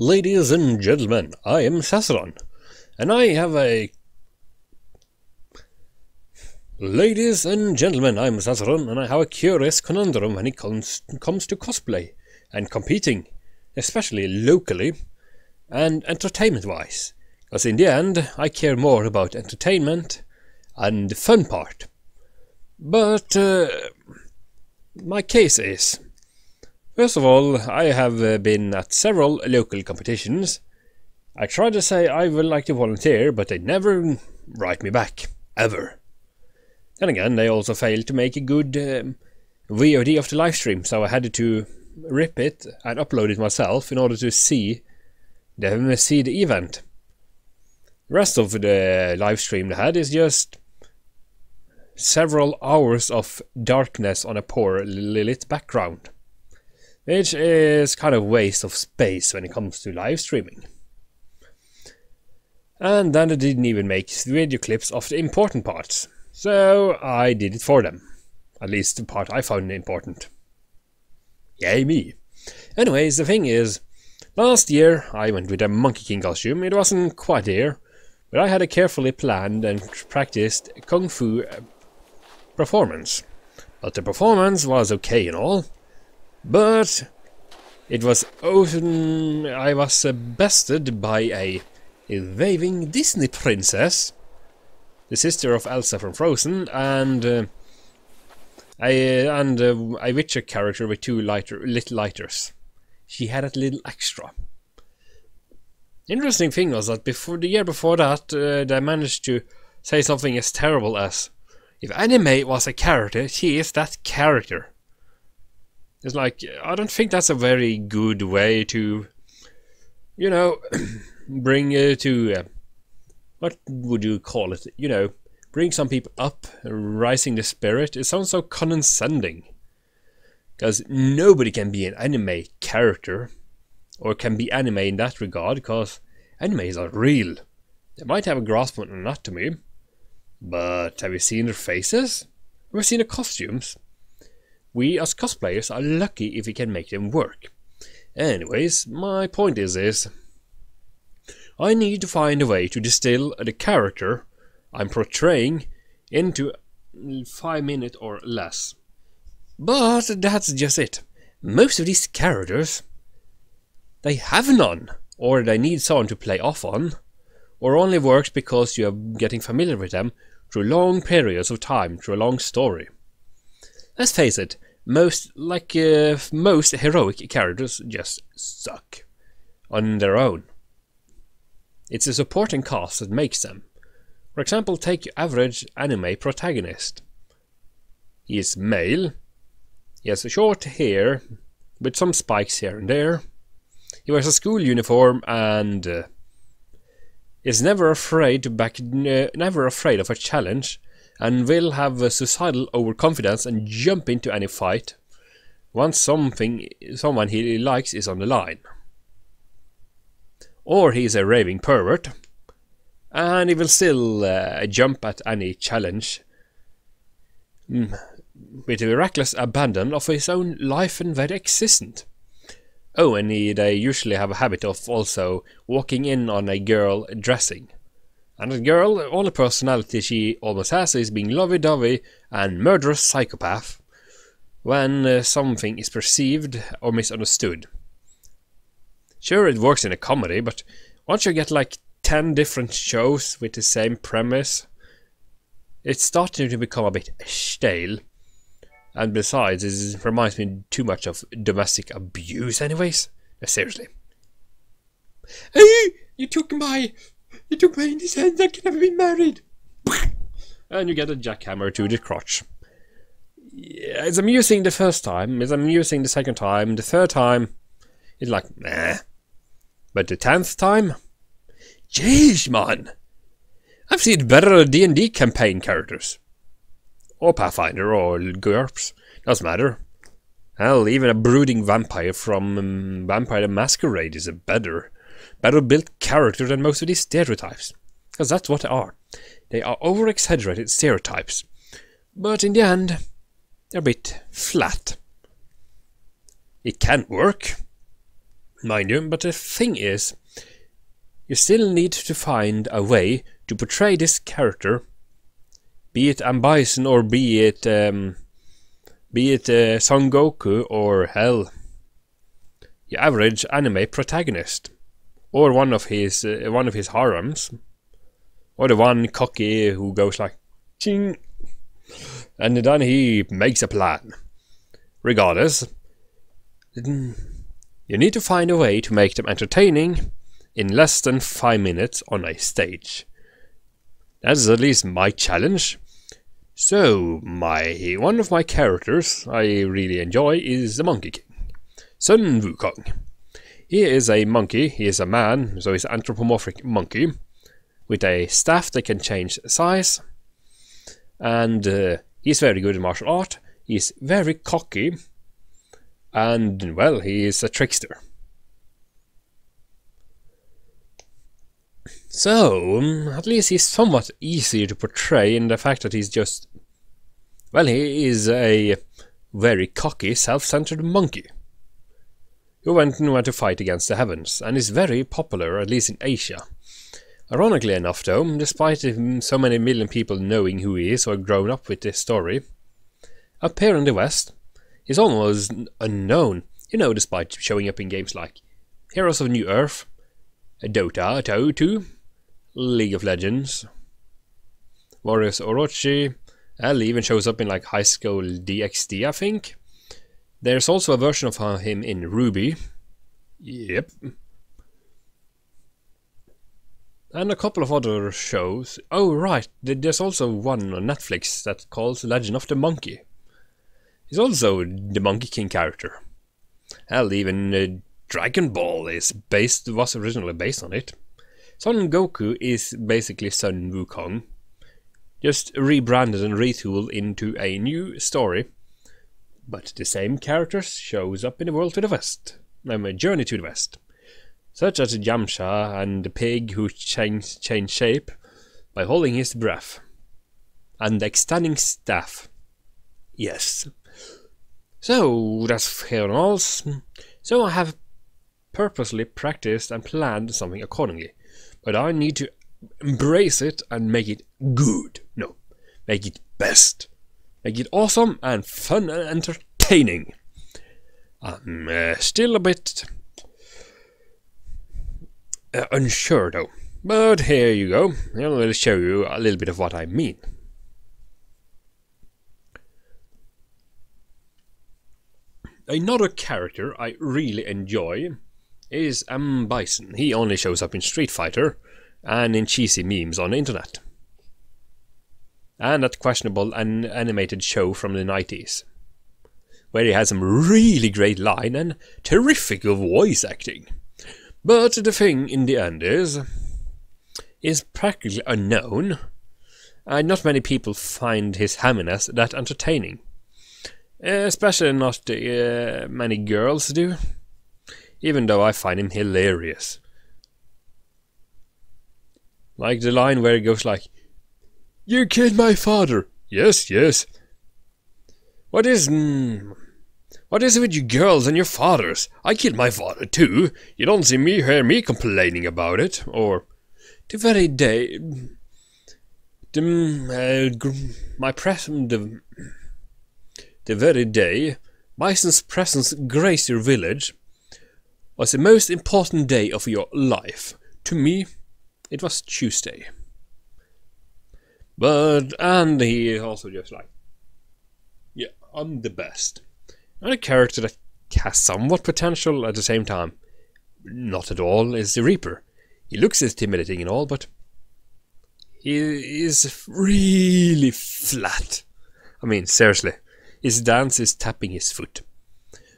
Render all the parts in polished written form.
Ladies and gentlemen, I am Sassalon, and I have a... Ladies and gentlemen, I'm Sassalon, and I have a curious conundrum when it comes to cosplay and competing, especially locally and entertainment-wise. Because in the end, I care more about entertainment and the fun part. But my case is... First of all, I have been at several local competitions. I tried to say I would like to volunteer, but they never write me back. Ever. Then again, they also failed to make a good VOD of the livestream, so I had to rip it and upload it myself in order to see the event. The rest of the livestream they had is just several hours of darkness on a poor lit background. Which is kind of waste of space when it comes to live streaming. And then they didn't even make video clips of the important parts. So I did it for them. At least the part I found important. Yay me. Anyways, the thing is, last year I went with a Monkey King costume. It wasn't quite there, but I had a carefully planned and practiced Kung Fu performance. But the performance was okay and all. But it was I was bested by a waving Disney princess, the sister of Elsa from Frozen, and a Witcher character with two little lighters. She had a little extra. Interesting thing was that the year before that, they managed to say something as terrible as, if anime was a character, she is that character. It's like, I don't think that's a very good way to, you know, bring to, what would you call it, you know, bring some people up, rising the spirit. It sounds so condescending. Because nobody can be an anime character, or can be anime in that regard, because animes are real. They might have a grasp on anatomy, but have you seen their faces? Have you seen their costumes? We as cosplayers are lucky if we can make them work. Anyways, my point is this. I need to find a way to distill the character I'm portraying into 5 minutes or less. But that's just it. Most of these characters, they have none, or they need someone to play off on, or only works because you are getting familiar with them through long periods of time, through a long story. Let's face it, most heroic characters just suck on their own. It's the supporting cast that makes them. For example, take your average anime protagonist. He is male, he has short hair, with some spikes here and there. He wears a school uniform and is never afraid of a challenge, and will have a suicidal overconfidence and jump into any fight once someone he likes is on the line. Or he's a raving pervert, and he will still jump at any challenge with a reckless abandon of his own life and very existence. Oh, and they usually have a habit of also walking in on a girl dressing. And the girl, all the personality she almost has is being lovey-dovey and murderous psychopath when something is perceived or misunderstood. Sure, it works in a comedy, but once you get like 10 different shows with the same premise, it's starting to become a bit stale. And besides, it reminds me too much of domestic abuse anyways. Seriously. Hey, you took my innocence, I can never be married. And you get a jackhammer to the crotch. Yeah, it's amusing the first time, it's amusing the second time, the third time, it's like, meh. But the 10th time? Jeez, man! I've seen better D&D campaign characters. Or Pathfinder, or GURPS, doesn't matter. Hell, even a brooding vampire from Vampire the Masquerade is a better built character than most of these stereotypes. Because that's what they are. They are over-exaggerated stereotypes. But in the end, they're a bit flat. It can work. mind you, but the thing is, you still need to find a way to portray this character, be it M. Bison or be it Son Goku, or hell, your average anime protagonist, or one of his harems, or the one cocky who goes like ching, and then he makes a plan. Regardless, you need to find a way to make them entertaining in less than 5 minutes on a stage. That's at least my challenge. So, one of my characters I really enjoy is the Monkey King, Sun Wukong. He is a monkey, he is a man, so he's an anthropomorphic monkey, with a staff that can change size, and he's very good in martial art, he's very cocky, and, well, he is a trickster. So, at least he's somewhat easier to portray in the fact that he's just... well, he is a very cocky, self-centered monkey who went to fight against the heavens, and is very popular, at least in Asia. Ironically enough, though, despite so many million people knowing who he is or grown up with this story, up here in the West, he's almost unknown, you know, despite showing up in games like Heroes of New Earth, Dota 2, League of Legends, Warriors Orochi, and even shows up in like High School DxD, I think. There's also a version of him in Ruby. Yep. And a couple of other shows. Oh right, there's also one on Netflix that calls Legend of the Monkey. He's also the Monkey King character. Hell, even Dragon Ball was originally based on it. Son Goku is basically Sun Wukong, just rebranded and retooled into a new story. But the same characters shows up in the world to the west, a journey to the west, such as Yamcha and the pig who changed shape by holding his breath, and the extending staff. Yes. So that's fair and all. So I have purposely practiced and planned something accordingly, but I need to embrace it and make it good. No, make it best. Make it awesome and fun and entertaining. I'm still a bit unsure though, but here you go. I'll show you a little bit of what I mean. Another character I really enjoy is M. Bison. He only shows up in Street Fighter and in cheesy memes on the internet, and that questionable animated show from the 90s, where he has some really great line and terrific voice acting. But the thing in the end is practically unknown, and not many people find his hamminess that entertaining. Especially not many girls do, even though I find him hilarious. Like the line where it goes like, "You killed my father." "Yes, yes." What is it with you girls and your fathers? I killed my father too. You don't hear me complaining about it. Or, the very day, the very day Bison's presence graced your village was the most important day of your life. To me, it was Tuesday. And he also just like, yeah, I'm the best. And a character that has somewhat potential at the same time, not at all, is the Reaper. He looks intimidating and all, but he is really flat. I mean, seriously, his dance is tapping his foot.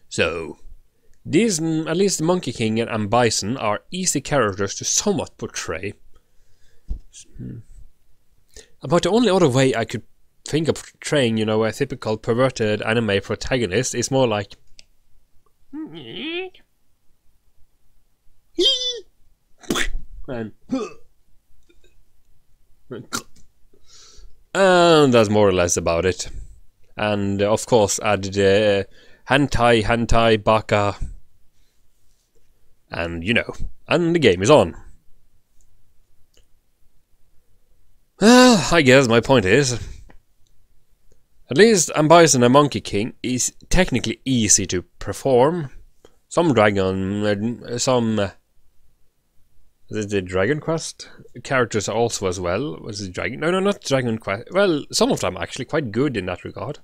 So, these, at least the Monkey King and Bison, are easy characters to somewhat portray. About the only other way I could think of portraying, you know, a typical perverted anime protagonist is more like... and that's more or less about it. And of course add the hentai baka And, you know, and the game is on. Well, I guess my point is, at least Ambison and Monkey King is technically easy to perform. Some the Dragon Quest characters also as well. Was it Dragon? No, not Dragon Quest. Well, some of them are actually quite good in that regard.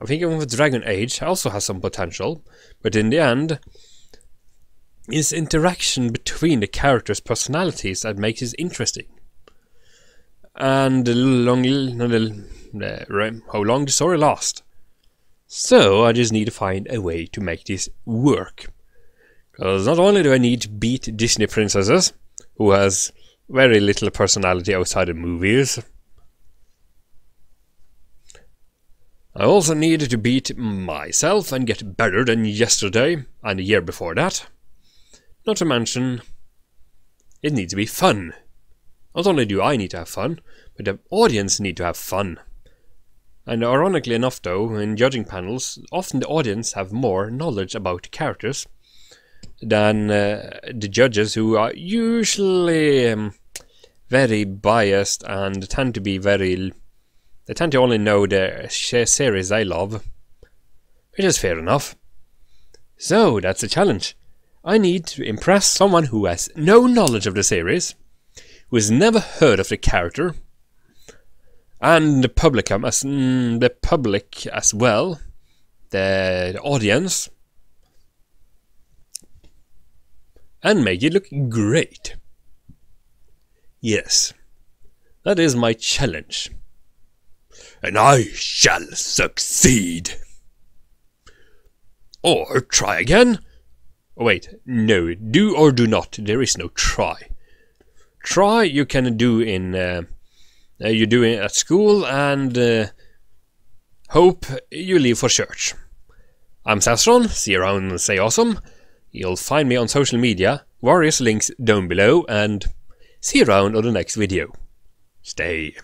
I think even with Dragon Age also has some potential, but in the end, it's interaction between the characters' personalities that makes it interesting. And how long the story lasts. So I just need to find a way to make this work. Because not only do I need to beat Disney princesses, who has very little personality outside of movies, I also need to beat myself and get better than yesterday and the year before that. Not to mention, it needs to be fun. Not only do I need to have fun, but the audience need to have fun. And ironically enough though, in judging panels, often the audience have more knowledge about the characters than the judges, who are usually very biased and tend to be they tend to only know the series they love, which is fair enough. So that's a challenge. I need to impress someone who has no knowledge of the series, who has never heard of the character, and the public as well, the audience, and make it look great. Yes, that is my challenge, and I shall succeed. Or try again. Oh, wait, no, do or do not. There is no try. Try you can do in you do it at school, and hope you leave for church. I'm Sastron, see you around and stay awesome. You'll find me on social media, various links down below, and see you around on the next video. Stay.